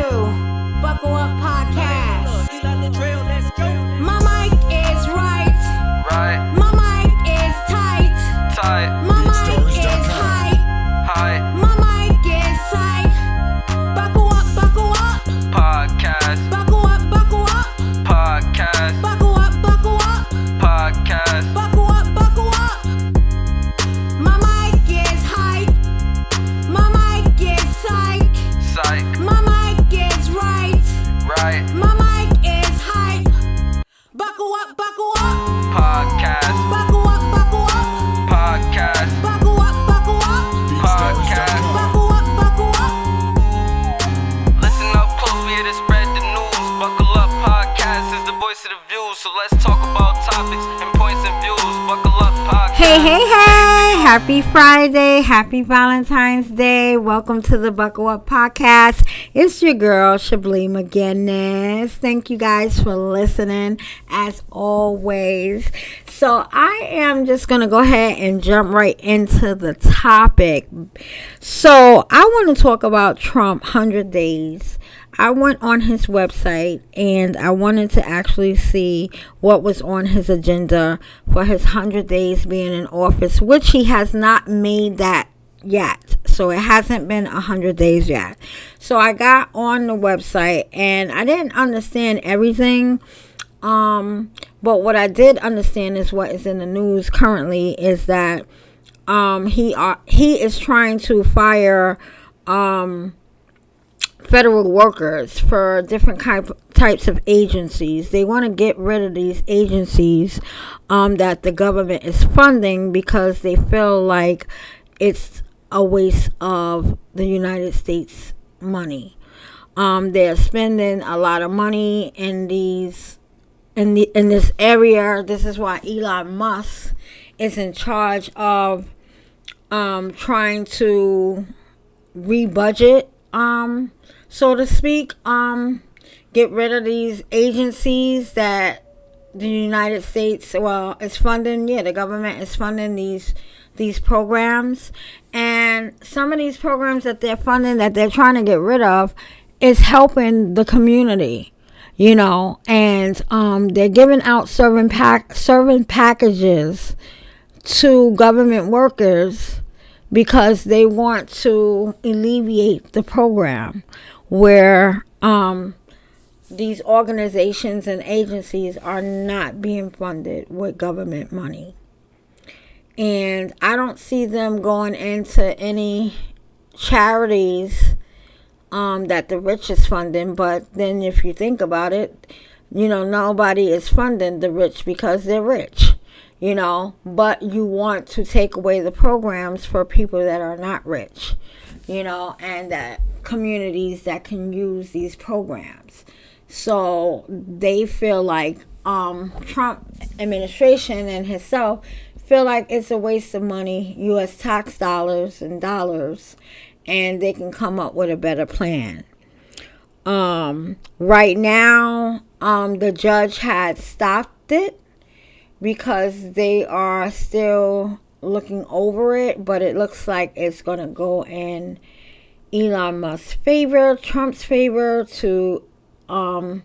Buckle Up Podcast. My mic is right. Right. My mic is tight. Tight. My mic is hype. Hype. My mic is psych. Buckle up, buckle up. Podcast. Buckle up, buckle up. Podcast. Buckle up, buckle up. Podcast. Buckle up, buckle up. My mic is hype. My mic is psych. Psych. My mic is right. Right. My mic is hype. Buckle up, buckle up. Podcast. Buckle up, buckle up. Podcast. Buckle up, buckle up. Podcast. Buckle up, buckle up. Listen up close, we here to spread the news. Buckle Up Podcast is the voice of the views. So let's talk about topics and points of views. Buckle Up Podcast. Hey. Happy Friday. Happy Valentine's Day. Welcome to the Buckle Up Podcast. It's your girl, Shablee McGinnis. Thank you guys for listening as always. So I am just going to go ahead and jump right into the topic. So I want to talk about Trump 100 days. I went on his website and I wanted to actually see what was on his agenda for his 100 days being in office, which he has not made that yet. So it hasn't been 100 days yet. So I got on the website and I didn't understand everything. But what I did understand is what is in the news currently is that he is trying to fire federal workers for different types of agencies. They want to get rid of these agencies that the government is funding because they feel like it's a waste of the United States money. They're spending a lot of money in this area. This is why Elon Musk is in charge of trying to rebudget, so to speak, get rid of these agencies that the United States, is funding. Yeah, the government is funding these programs. And some of these programs that they're funding, that they're trying to get rid of, is helping the community, and they're giving out serving packages to government workers because they want to alleviate the program where these organizations and agencies are not being funded with government money. And I don't see them going into any charities that the rich is funding. But then if you think about it, nobody is funding the rich because they're rich. But you want to take away the programs for people that are not rich, and that communities that can use these programs. So they feel like Trump administration and himself feel like it's a waste of money, U.S. tax dollars, and they can come up with a better plan. Right now, the judge had stopped it because they are still looking over it, but it looks like it's going to go in Elon Musk's favor, Trump's favor, to go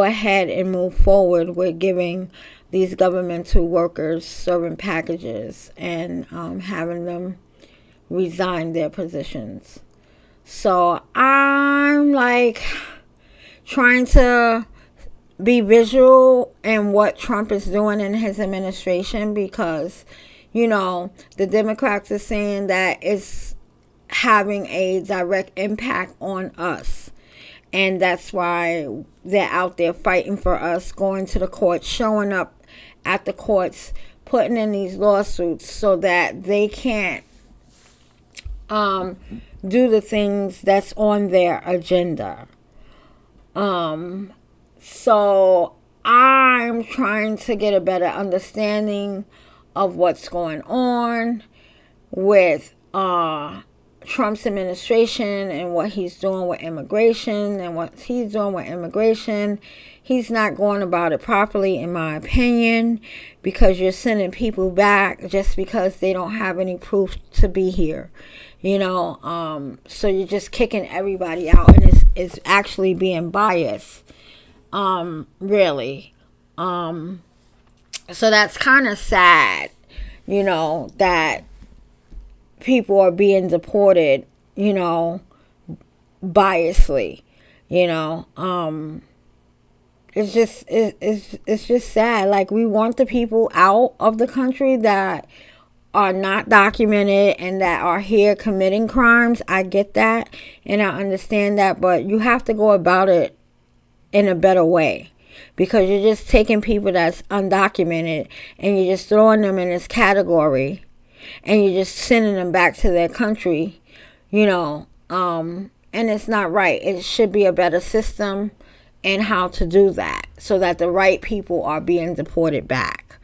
ahead and move forward with giving these governmental workers serving packages and having them resign their positions. So I'm trying to be visual in what Trump is doing in his administration because, the Democrats are saying that it's having a direct impact on us. And that's why they're out there fighting for us, going to the courts, showing up at the courts, putting in these lawsuits so that they can't do the things that's on their agenda. So I'm trying to get a better understanding of what's going on with Trump's administration and what he's doing with immigration. And what he's doing with immigration, he's not going about it properly, in my opinion, because you're sending people back just because they don't have any proof to be here. So you're just kicking everybody out, and is actually being biased, really. So that's kind of sad, that people are being deported, biasly, it's just sad. Like, we want the people out of the country that are not documented and that are here committing crimes. I get that and I understand that, but you have to go about it in a better way, because you're just taking people that's undocumented and you're just throwing them in this category and you're just sending them back to their country, and it's not right. It should be a better system and how to do that so that the right people are being deported back.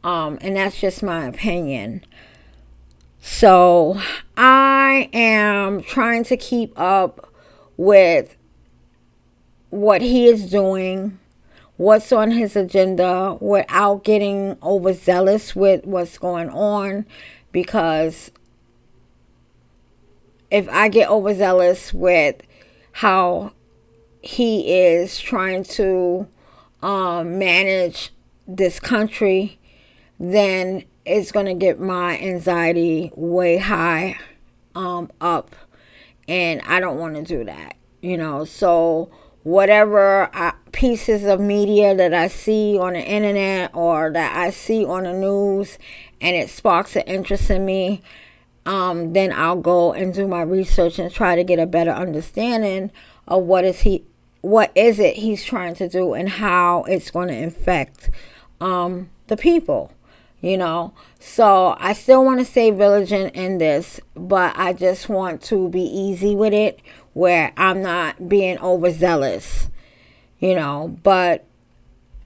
And that's just my opinion. So I am trying to keep up with what he is doing, what's on his agenda, without getting overzealous with what's going on, because if I get overzealous with how he is trying to manage this country, then it's going to get my anxiety way high up, and I don't want to do that, so whatever pieces of media that I see on the internet or that I see on the news and it sparks an interest in me, then I'll go and do my research and try to get a better understanding of what is it he's trying to do and how it's going to affect the people, So I still want to stay vigilant in this, but I just want to be easy with it, where I'm not being overzealous, but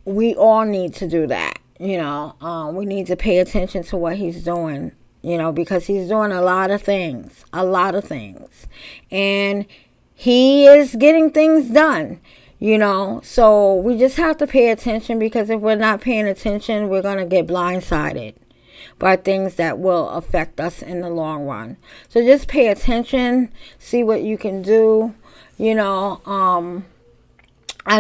we all need to do that, we need to pay attention to what he's doing, because he's doing a lot of things, and he is getting things done, so we just have to pay attention, because if we're not paying attention, we're going to get blindsided by things that will affect us in the long run. So just pay attention, see what you can do. I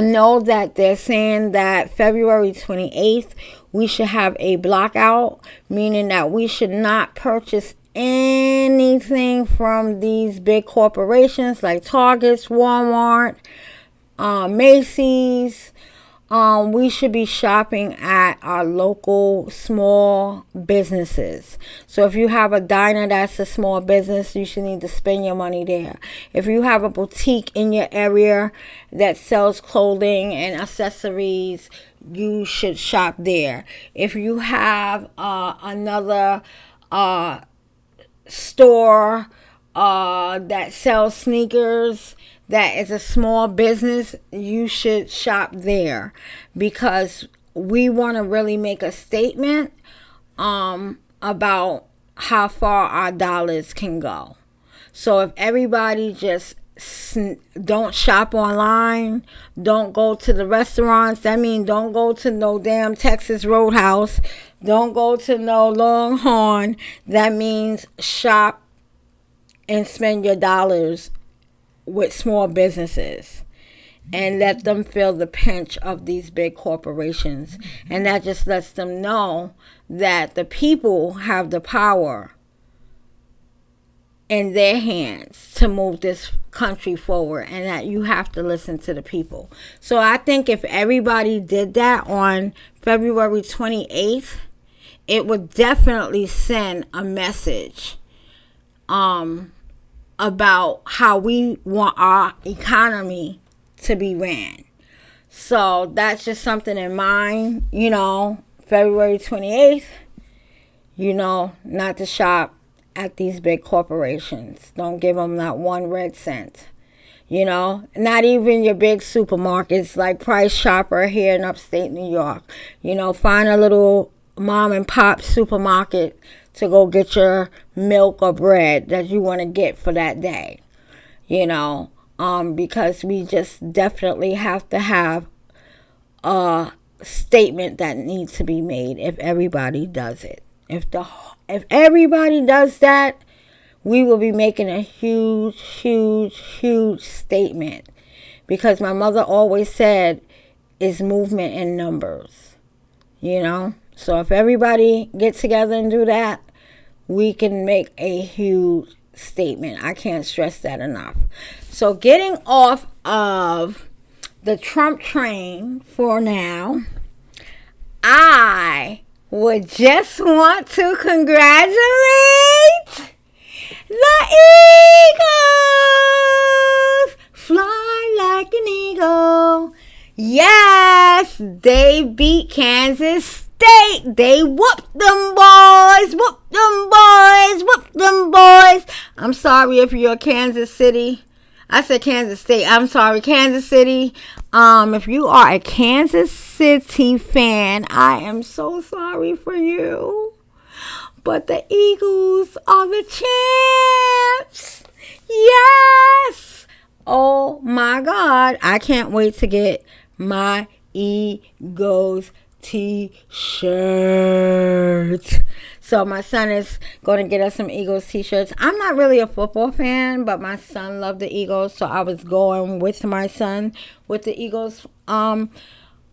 know that they're saying that February 28th, we should have a blackout, meaning that we should not purchase anything from these big corporations like Target, Walmart, Macy's. We should be shopping at our local small businesses. So if you have a diner that's a small business, you should need to spend your money there. If you have a boutique in your area that sells clothing and accessories, you should shop there. If you have another store that sells sneakers, that is a small business, you should shop there, because we want to really make a statement about how far our dollars can go. So if everybody just don't shop online, don't go to the restaurants, that means don't go to no damn Texas Roadhouse, don't go to no Longhorn, that means shop and spend your dollars with small businesses and let them feel the pinch of these big corporations. And that just lets them know that the people have the power in their hands to move this country forward, and that you have to listen to the people. So I think if everybody did that on February 28th, it would definitely send a message about how we want our economy to be ran. So that's just something in mind, February 28th, not to shop at these big corporations. Don't give them not one red cent. Not even your big supermarkets like Price Chopper here in upstate New York. Find a little mom and pop supermarket to go get your milk or bread that you want to get for that day, because we just definitely have to have a statement that needs to be made if everybody does it. If everybody does that, we will be making a huge, huge, huge statement. Because my mother always said, it's movement in numbers. You know? So if everybody gets together and do that, we can make a huge statement. I can't stress that enough. So getting off of the Trump train for now, I would just want to congratulate the Eagles. Fly like an eagle. Yes, they beat Kansas State. They whooped them boys. Whooped them boys. Whooped them boys. I'm sorry if you're Kansas City. I said Kansas State. I'm sorry, Kansas City. If you are a Kansas City fan, I am so sorry for you. But the Eagles are the champs. Yes. Oh my God. I can't wait to get my Eagles t-shirts. So my son is going to get us some Eagles t-shirts. I'm not really a football fan, but my son loved the Eagles, so I was going with my son with the Eagles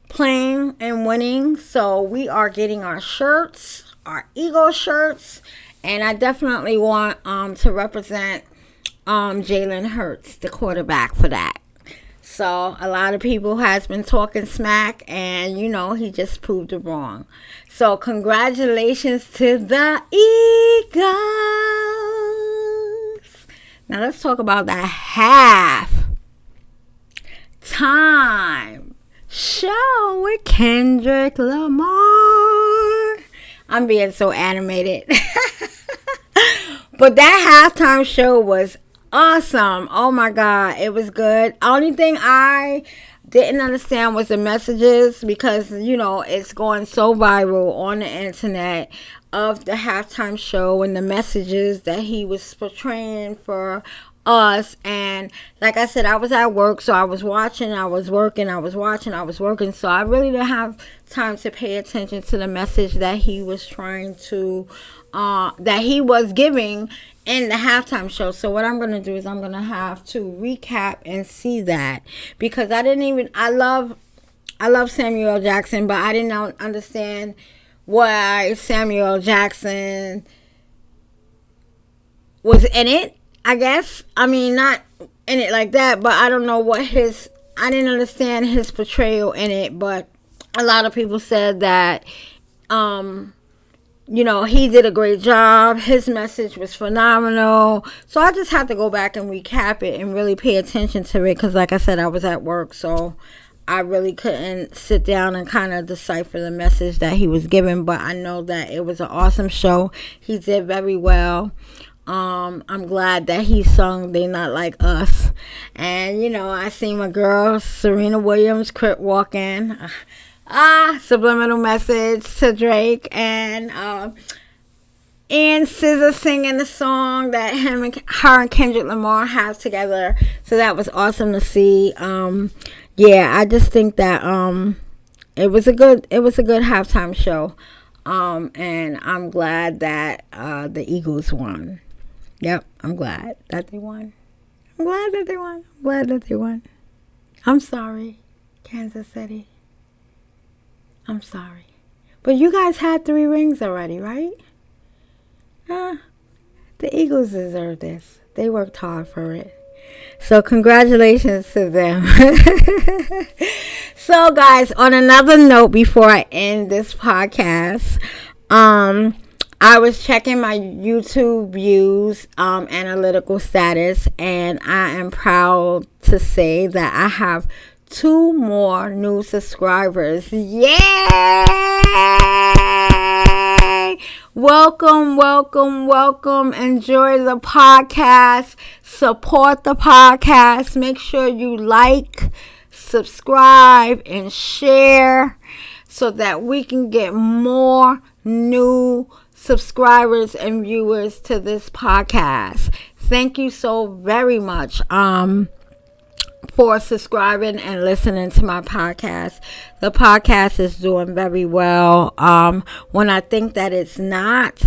playing and winning. So we are getting our shirts, our Eagles shirts, and I definitely want to represent Jalen Hurts, the quarterback, for that. So a lot of people has been talking smack, and you know, he just proved it wrong. So congratulations to the Eagles. Now let's talk about that halftime show with Kendrick Lamar. I'm being so animated. But that halftime show was awesome. Oh my God, it was good. Only thing I didn't understand was the messages, because you know it's going so viral on the internet of the halftime show and the messages that he was portraying for us. And like I said, I was at work, so I was watching, I was working, I was watching, I was working, so I really didn't have time to pay attention to the message that he was trying to that he was giving in the halftime show. So what I'm going to do is I'm going to have to recap and see that, because I love Samuel Jackson, but I didn't understand why Samuel Jackson was in it, I guess. I mean, not in it like that, but I don't know what I didn't understand his portrayal in it, but a lot of people said that, you know, he did a great job. His message was phenomenal. So I just had to go back and recap it and really pay attention to it, because like I said, I was at work, so I really couldn't sit down and kind of decipher the message that he was giving. But I know that it was an awesome show. He did very well. I'm glad that he sung They Not Like Us. And, you know, I seen my girl Serena Williams crip walk in. Subliminal message to Drake, and SZA singing the song that her and Kendrick Lamar have together. So that was awesome to see. Yeah, I just think that it was a good halftime show. And I'm glad that the Eagles won. Yep, I'm glad that they won. I'm sorry, Kansas City. I'm sorry. But you guys had 3 rings already, right? The Eagles deserve this. They worked hard for it. So congratulations to them. So guys, on another note, before I end this podcast, I was checking my YouTube views analytical status, and I am proud to say that I have 2 more new subscribers. Yay! Welcome. Enjoy the podcast. Support the podcast. Make sure you like, subscribe, and share so that we can get more new subscribers and viewers to this podcast. Thank you so very much for subscribing and listening to my podcast. The podcast is doing very well. When I think that it's not,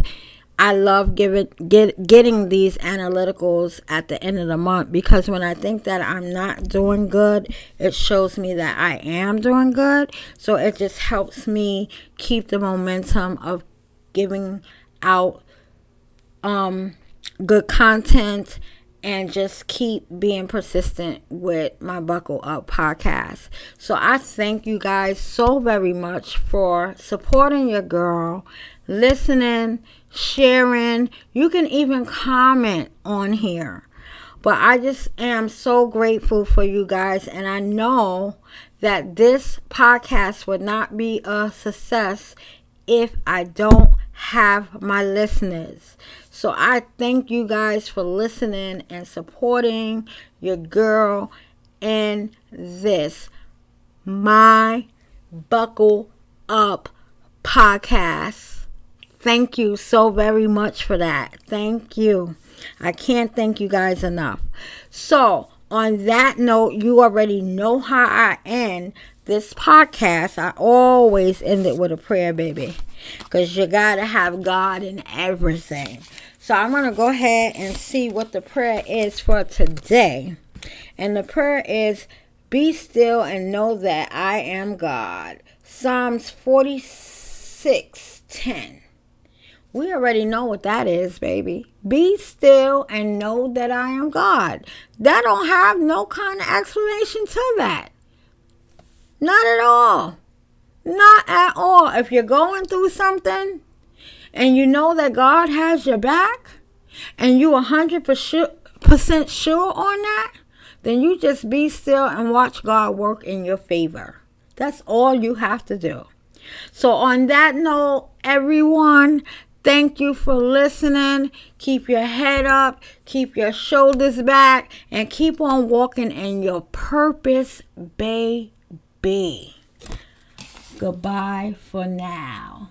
I love getting these analyticals at the end of the month, because when I think that I'm not doing good, it shows me that I am doing good. So it just helps me keep the momentum of giving out good content, and just keep being persistent with my Buckle Up podcast. So I thank you guys so very much for supporting your girl, listening, sharing. You can even comment on here. But I just am so grateful for you guys, and I know that this podcast would not be a success if I don't have my listeners. So I thank you guys for listening and supporting your girl in this My Buckle Up podcast. Thank you so very much for that. Thank you. I can't thank you guys enough. So on that note, you already know how I end this podcast. I always end it with a prayer, baby, because you gotta have God in everything. So I'm going to go ahead and see what the prayer is for today. And the prayer is, be still and know that I am God. Psalms 46:10. We already know what that is, baby. Be still and know that I am God. That don't have no kind of explanation to that. Not at all. Not at all. If you're going through something, and you know that God has your back, and you 100% sure on that, then you just be still and watch God work in your favor. That's all you have to do. So on that note, everyone, thank you for listening. Keep your head up, keep your shoulders back, and keep on walking in your purpose, baby. Goodbye for now.